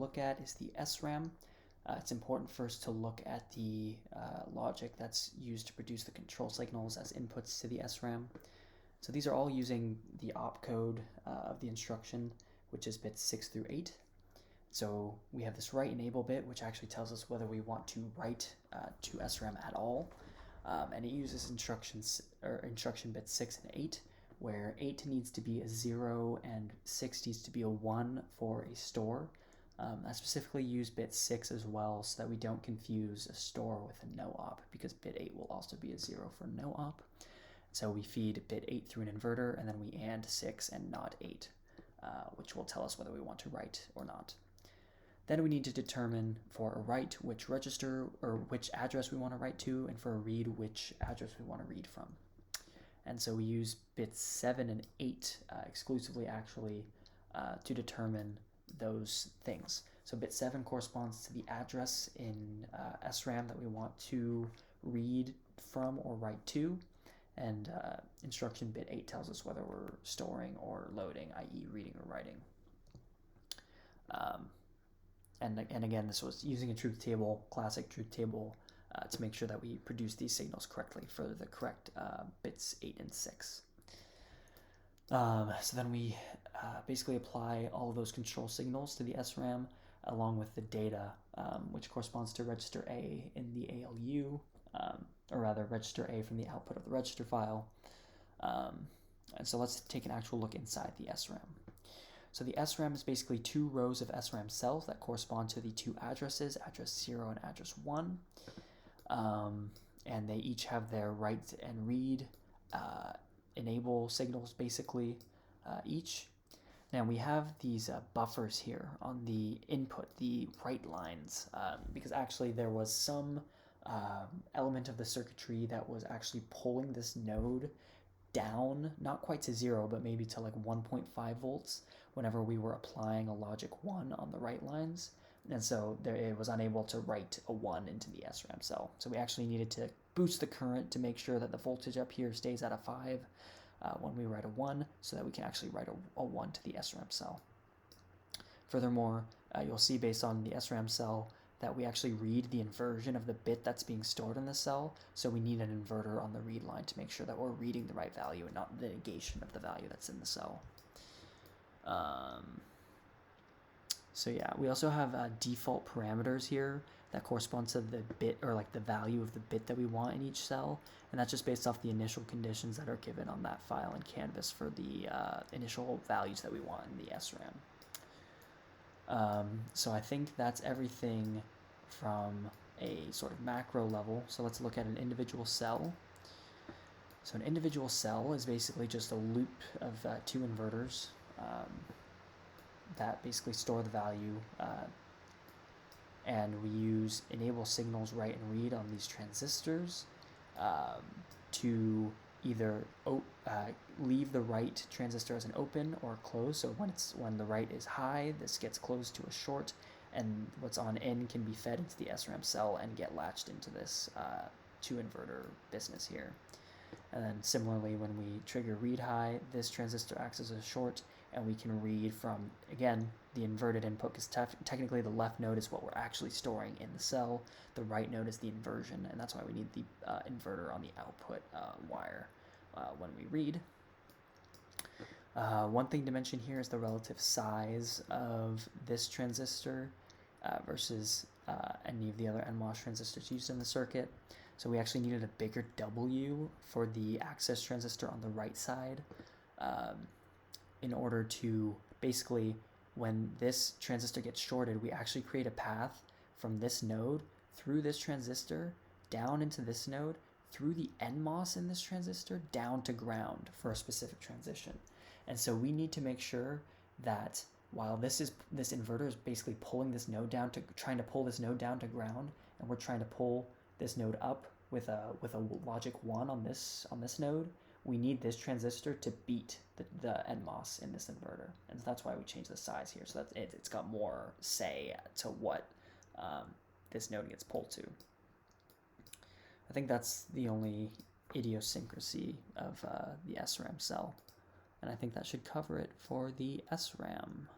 look at is the SRAM. It's important first to look at the logic that's used to produce the control signals as inputs to the SRAM. So these are all using the opcode of the instruction, which is bits 6 through 8. So we have this write enable bit, which actually tells us whether we want to write to SRAM at all. And it uses instruction bits 6 and 8, where 8 needs to be a 0 and 6 needs to be a 1 for a store. I specifically use bit 6 as well so that we don't confuse a store with a no op, because bit 8 will also be a 0 for no op. So we feed bit 8 through an inverter, and then we AND 6 and NOT 8, which will tell us whether we want to write or not. Then we need to determine for a write which register or which address we want to write to, and for a read which address we want to read from. And so we use bits 7 and 8 exclusively actually to determine those things. So bit 7 corresponds to the address in SRAM that we want to read from or write to, and instruction bit 8 tells us whether we're storing or loading, i.e. reading or writing. And again, this was using a truth table, classic truth table, to make sure that we produce these signals correctly for the correct bits 8 and 6. So then we basically apply all of those control signals to the SRAM along with the data, which corresponds to register A in the ALU, or rather register A from the output of the register file. And so let's take an actual look inside the SRAM. So the SRAM is basically 2 rows of SRAM cells that correspond to the 2 addresses, address 0 and address 1. And they each have their write and read enable signals basically each. Now we have these buffers here on the input, the write lines, because actually there was some element of the circuitry that was actually pulling this node down, not quite to 0, but maybe to like 1.5 volts whenever we were applying a logic 1 on the write lines. And so it was unable to write a 1 into the SRAM cell. So we actually needed to boost the current to make sure that the voltage up here stays at a 5 when we write a 1, so that we can actually write a 1 to the SRAM cell. Furthermore, you'll see based on the SRAM cell that we actually read the inversion of the bit that's being stored in the cell, so we need an inverter on the read line to make sure that we're reading the right value and not the negation of the value that's in the cell. So yeah, we also have default parameters here that correspond to the bit, or like the value of the bit that we want in each cell, and that's just based off the initial conditions that are given on that file in Canvas for the initial values that we want in the SRAM. So I think that's everything from a sort of macro level. So let's look at an individual cell. So an individual cell is basically just a loop of 2 inverters that basically store the value, and we use enable signals write and read on these transistors to either leave the write transistor as an open or closed. So when the write is high, this gets closed to a short, and what's on in can be fed into the SRAM cell and get latched into this 2 inverter business here. And then similarly, when we trigger read high, this transistor acts as a short, and we can read from, again, the inverted input, because technically the left node is what we're actually storing in the cell. The right node is the inversion, and that's why we need the inverter on the output wire when we read. One thing to mention here is the relative size of this transistor versus any of the other NMOS transistors used in the circuit. So we actually needed a bigger W for the access transistor on the right side in order to basically, when this transistor gets shorted, we actually create a path from this node through this transistor down into this node through the NMOS in this transistor down to ground for a specific transition. And so we need to make sure that while this inverter is basically pulling this node down to trying to pull this node down to ground, and we're trying to pull this node up with a logic 1 on this node, we need this transistor to beat the NMOS in this inverter. And so that's why we changed the size here, so that it's got more say to what this node gets pulled to. I think that's the only idiosyncrasy of the SRAM cell. And I think that should cover it for the SRAM.